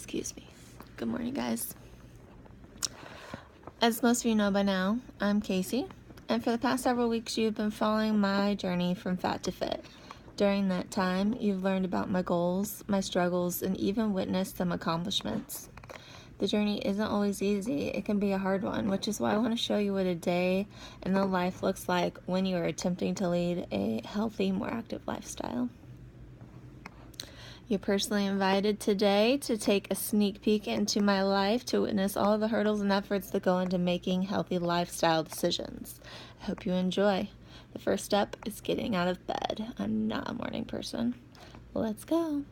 Excuse me. Good morning, guys. As most of you know by now, I'm Casey, and for the past several weeks you've been following my journey from fat to fit. During that time, you've learned about my goals, my struggles, and even witnessed some accomplishments. The journey isn't always easy. It can be a hard one, which is why I want to show you what a day in the life looks like when you are attempting to lead a healthy, more active lifestyle. You're personally invited today to take a sneak peek into my life to witness all the hurdles and efforts that go into making healthy lifestyle decisions. I hope you enjoy. The first step is getting out of bed. I'm not a morning person. Let's go.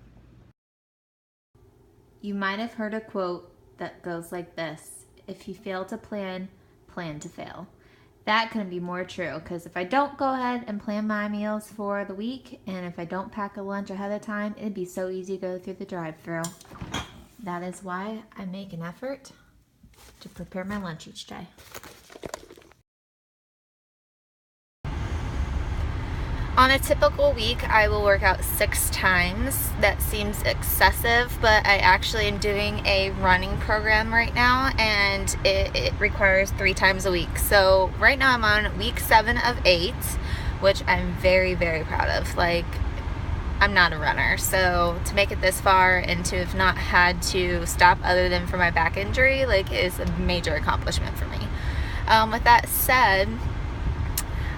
You might have heard a quote that goes like this: if you fail to plan, plan to fail. That couldn't be more true, because if I don't go ahead and plan my meals for the week, and if I don't pack a lunch ahead of time, it'd be so easy to go through the drive-thru. That is why I make an effort to prepare my lunch each day. On a typical week, I will work out 6 times. That seems excessive, but I actually am doing a running program right now, and it requires 3 times a week. So right now I'm on week 7 of 8, which I'm very, very proud of. Like, I'm not a runner, so to make it this far and to have not had to stop other than for my back injury, like, is a major accomplishment for me. With that said,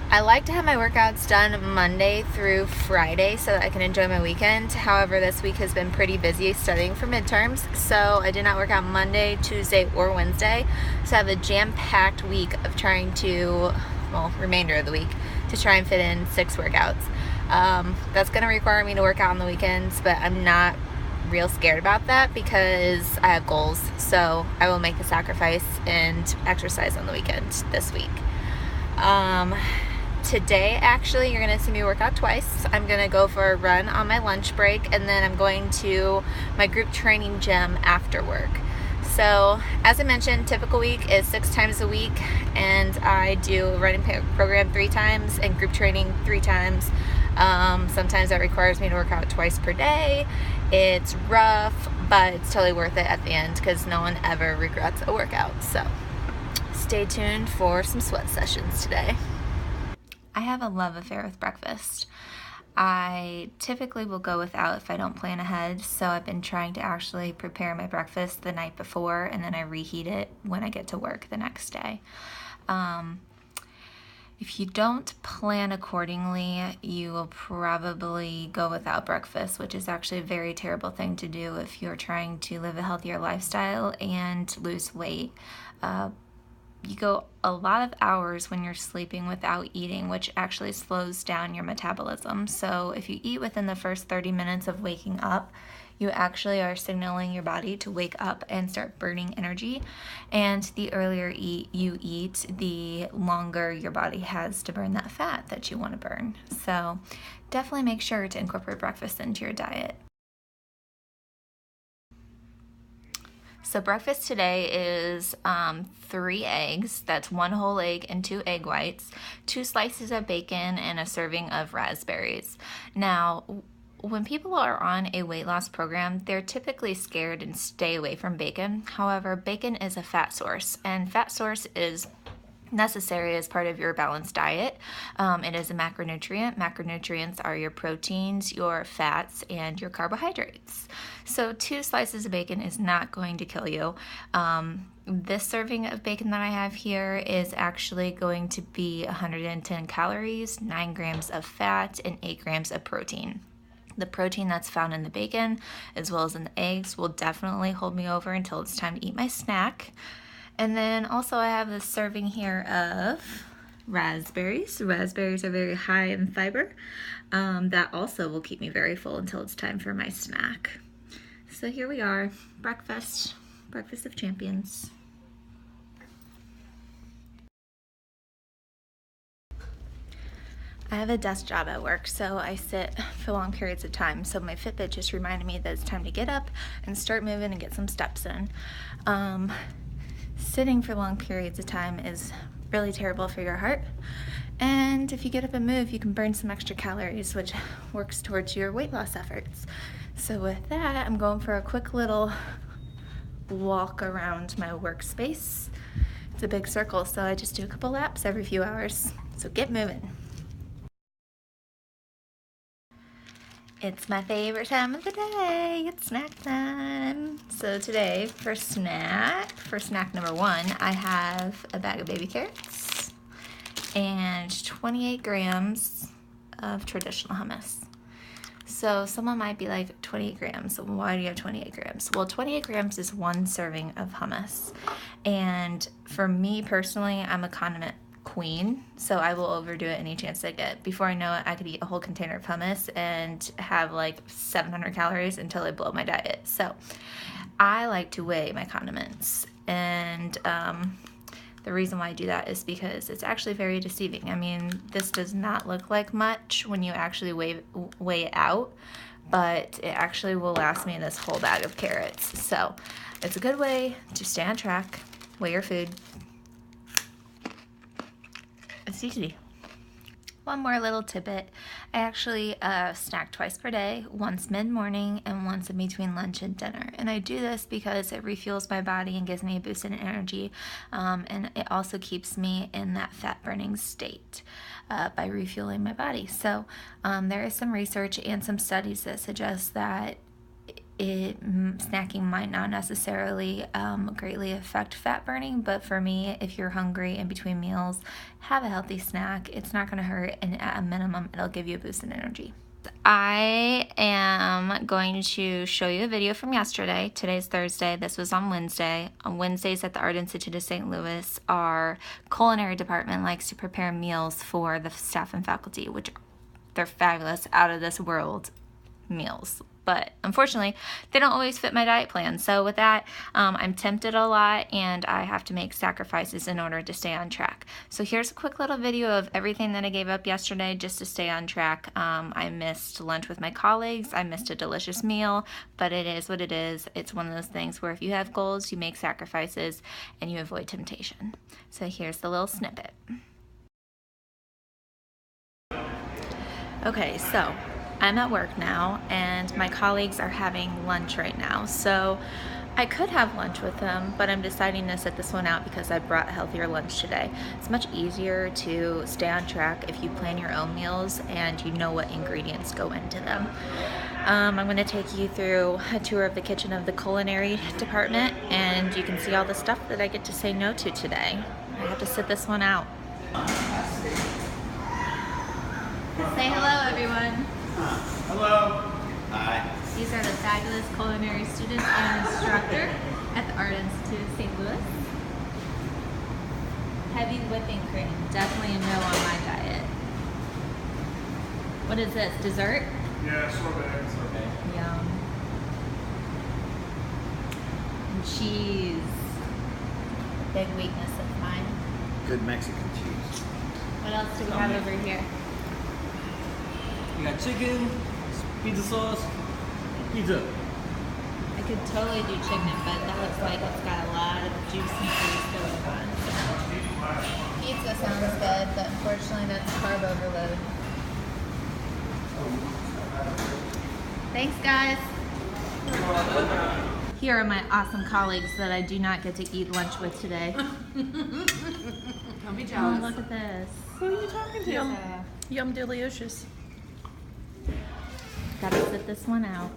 I like to have my workouts done Monday through Friday so that I can enjoy my weekend. However, this week has been pretty busy studying for midterms, so I did not work out Monday, Tuesday, or Wednesday. So I have a jam-packed week of trying to, remainder of the week, to try and fit in 6 workouts. That's going to require me to work out on the weekends, but I'm not real scared about that because I have goals. So I will make a sacrifice and exercise on the weekend this week. Today, actually, you're going to see me work out twice. I'm going to go for a run on my lunch break, and then I'm going to my group training gym after work. So, as I mentioned, typical week is 6 times a week, and I do a running program 3 times and group training 3 times. Sometimes that requires me to work out twice per day. It's rough, but it's totally worth it at the end because no one ever regrets a workout. So, stay tuned for some sweat sessions today. I have a love affair with breakfast. I typically will go without if I don't plan ahead, so I've been trying to actually prepare my breakfast the night before, and then I reheat it when I get to work the next day. If you don't plan accordingly, you will probably go without breakfast, which is actually a very terrible thing to do if you're trying to live a healthier lifestyle and lose weight. You go a lot of hours when you're sleeping without eating, which actually slows down your metabolism. So if you eat within the first 30 minutes of waking up, you actually are signaling your body to wake up and start burning energy. And the earlier you eat, the longer your body has to burn that fat that you want to burn. So definitely make sure to incorporate breakfast into your diet. So breakfast today is 3 eggs, that's 1 whole egg and 2 egg whites, 2 slices of bacon, and a serving of raspberries. Now, when people are on a weight loss program, they're typically scared and stay away from bacon. However, bacon is a fat source, and fat source is necessary as part of your balanced diet. It is a macronutrient. Macronutrients are your proteins, your fats, and your carbohydrates. So 2 slices of bacon is not going to kill you. This serving of bacon that I have here is actually going to be 110 calories, 9 grams of fat, and 8 grams of protein. The protein that's found in the bacon, as well as in the eggs, will definitely hold me over until it's time to eat my snack. And then also I have this serving here of raspberries. Raspberries are very high in fiber. That also will keep me very full until it's time for my snack. So here we are, breakfast of champions. I have a desk job at work, so I sit for long periods of time. So my Fitbit just reminded me that it's time to get up and start moving and get some steps in. Sitting for long periods of time is really terrible for your heart. And if you get up and move, you can burn some extra calories, which works towards your weight loss efforts. So with that, I'm going for a quick little walk around my workspace. It's a big circle, so I just do a couple laps every few hours. So get moving. It's my favorite time of the day. It's snack time. So today, for snack number 1, I have a bag of baby carrots and 28 grams of traditional hummus. So someone might be like, 28 grams, why do you have 28 grams? Well, 28 grams is 1 serving of hummus. And for me personally, I'm a condiment queen, so I will overdo it any chance I get. Before I know it, I could eat a whole container of hummus and have like 700 calories until I blow my diet. So I like to weigh my condiments, and the reason why I do that is because it's actually very deceiving. I mean, this does not look like much when you actually weigh it out, but it actually will last me this whole bag of carrots. So it's a good way to stay on track, weigh your food. It's easy. One more little tidbit. I actually snack twice per day, once mid-morning and once in between lunch and dinner. And I do this because it refuels my body and gives me a boost in energy. And it also keeps me in that fat burning state by refueling my body. So there is some research and some studies that suggest that snacking might not necessarily greatly affect fat burning, but for me, if you're hungry in between meals, have a healthy snack. It's not going to hurt, and at a minimum, it'll give you a boost in energy. I am going to show you a video from yesterday. Today's Thursday. This was on Wednesday. On Wednesdays at the Art Institute of St. Louis, our culinary department likes to prepare meals for the staff and faculty, which they're fabulous, out of this world meals. But unfortunately, they don't always fit my diet plan. So with that, I'm tempted a lot, and I have to make sacrifices in order to stay on track. So here's a quick little video of everything that I gave up yesterday just to stay on track. I missed lunch with my colleagues. I missed a delicious meal, but it is what it is. It's one of those things where if you have goals, you make sacrifices and you avoid temptation. So here's the little snippet. Okay, so I'm at work now, and my colleagues are having lunch right now. So I could have lunch with them, but I'm deciding to set this one out because I brought a healthier lunch today. It's much easier to stay on track if you plan your own meals and you know what ingredients go into them. I'm going to take you through a tour of the kitchen of the culinary department, and you can see all the stuff that I get to say no to today. I have to sit this one out. Say hello, everyone. Hello. Hi. These are the fabulous culinary students and instructor at the Art Institute of St. Louis. Heavy whipping cream, definitely a no on my diet. What is this, dessert? Yeah, sorbet. Yum. And cheese. Big weakness of mine. Good Mexican cheese. What else do we have over here? You got chicken, pizza sauce, pizza. I could totally do chicken, but that looks like it's got a lot of juice and cheese going on. Pizza sounds good, but unfortunately that's carb overload. Thanks, guys. Here are my awesome colleagues that I do not get to eat lunch with today. Don't be jealous. Oh, look at this. Who are you talking to? Yum delicious. Gotta sit this one out.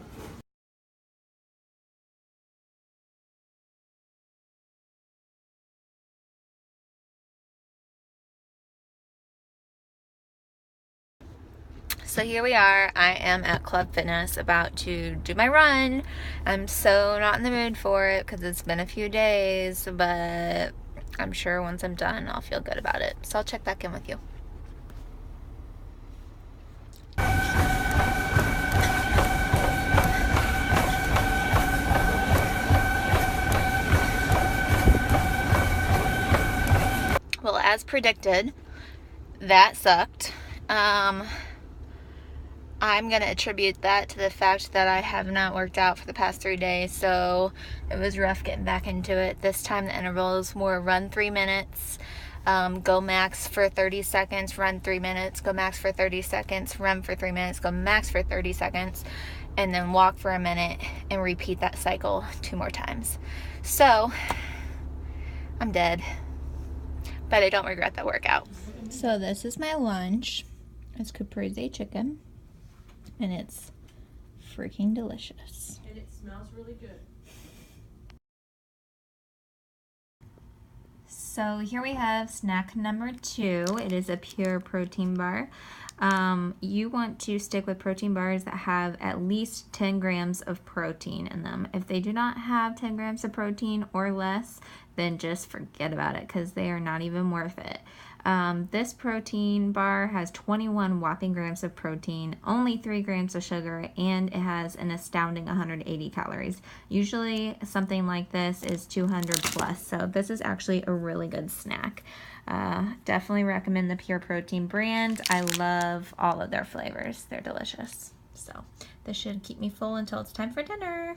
So here we are. I am at Club Fitness about to do my run. I'm so not in the mood for it because it's been a few days, but I'm sure once I'm done, I'll feel good about it. So I'll check back in with you. Well, as predicted, that sucked. I'm going to attribute that to the fact that I have not worked out for the past 3 days, so it was rough getting back into it. This time the intervals were run 3 minutes, go max for 30 seconds, run 3 minutes, go max for 30 seconds, run for 3 minutes, go max for 30 seconds. and then walk for a minute and repeat that cycle 2 more times. So I'm dead, but I don't regret that workout. So this is my lunch. It's caprese chicken, and it's freaking delicious. And it smells really good. So here we have snack number 2. It is a pure protein bar. You want to stick with protein bars that have at least 10 grams of protein in them. If they do not have 10 grams of protein or less, then just forget about it because they are not even worth it. This protein bar has 21 whopping grams of protein, only 3 grams of sugar, and it has an astounding 180 calories. Usually something like this is 200 plus, so this is actually a really good snack. Definitely recommend the Pure Protein brand. I love all of their flavors. They're delicious. So this should keep me full until it's time for dinner.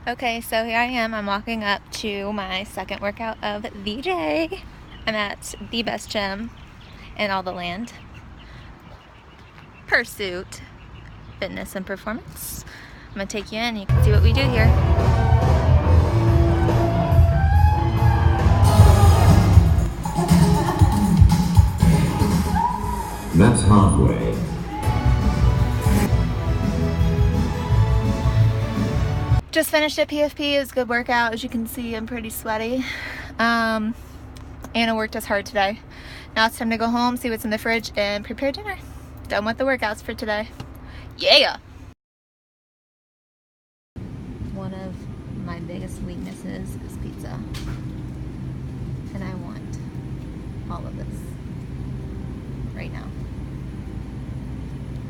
Okay, so here I am. I'm walking up to my second workout of the day. I'm at the best gym in all the land. Pursuit Fitness and Performance. I'm gonna take you in. You can see what we do here. That's halfway. Just finished at PFP. It was a good workout. As you can see, I'm pretty sweaty. Anna worked us hard today. Now it's time to go home, see what's in the fridge, and prepare dinner. Done with the workouts for today. Yeah! One of my biggest weaknesses is pizza. And I want all of this right now.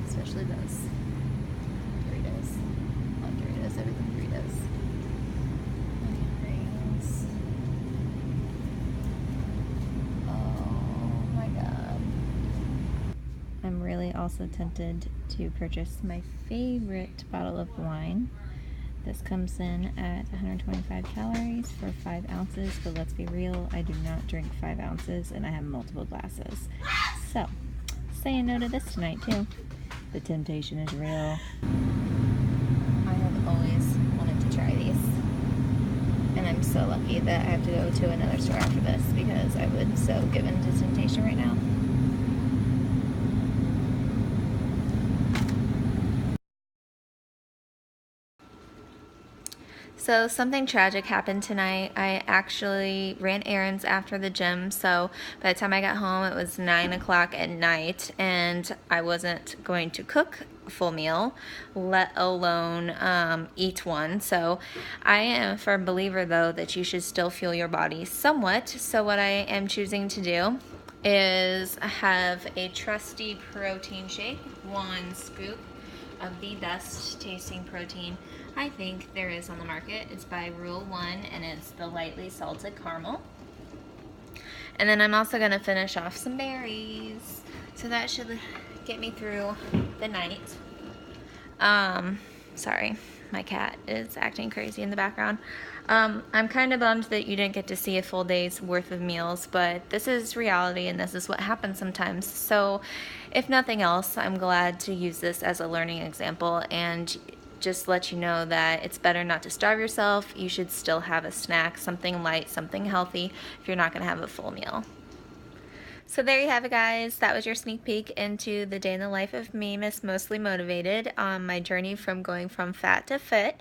Especially those Doritos. I love Doritos, everything Doritos. Onion rings. Oh my god. I'm really also tempted to purchase my favorite bottle of wine. This comes in at 125 calories for 5 ounces, but let's be real, I do not drink 5 ounces and I have multiple glasses. So, saying no to this tonight too. The temptation is real. I have always wanted to try these. And I'm so lucky that I have to go to another store after this because I would so give in to temptation right now. So something tragic happened tonight. I actually ran errands after the gym, so by the time I got home it was 9 o'clock at night, and I wasn't going to cook a full meal, let alone eat one. So I am a firm believer though that you should still fuel your body somewhat. So what I am choosing to do is have a trusty protein shake, 1 scoop of the best tasting protein I think there is on the market. It's by Rule 1 and it's the lightly salted caramel. And then I'm also gonna finish off some berries. So that should get me through the night. Sorry, my cat is acting crazy in the background. I'm kind of bummed that you didn't get to see a full day's worth of meals, but this is reality and this is what happens sometimes. So if nothing else, I'm glad to use this as a learning example and just let you know that it's better not to starve yourself. You should still have a snack, something light, something healthy, if you're not gonna have a full meal. So there you have it, guys. That was your sneak peek into the day in the life of me, Miss Mostly Motivated, on my journey from going from fat to fit.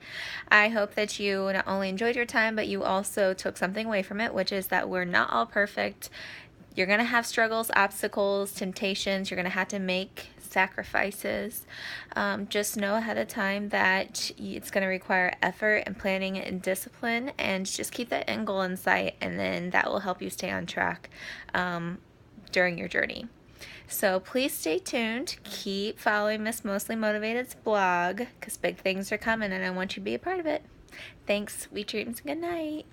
I hope that you not only enjoyed your time, but you also took something away from it, which is that we're not all perfect. You're gonna have struggles, obstacles, temptations. You're gonna have to make sacrifices. Just know ahead of time that it's going to require effort and planning and discipline, and just keep that end goal in sight, and then that will help you stay on track during your journey. So please stay tuned. Keep following Miss Mostly Motivated's blog because big things are coming and I want you to be a part of it. Thanks, sweet dreams, and good night.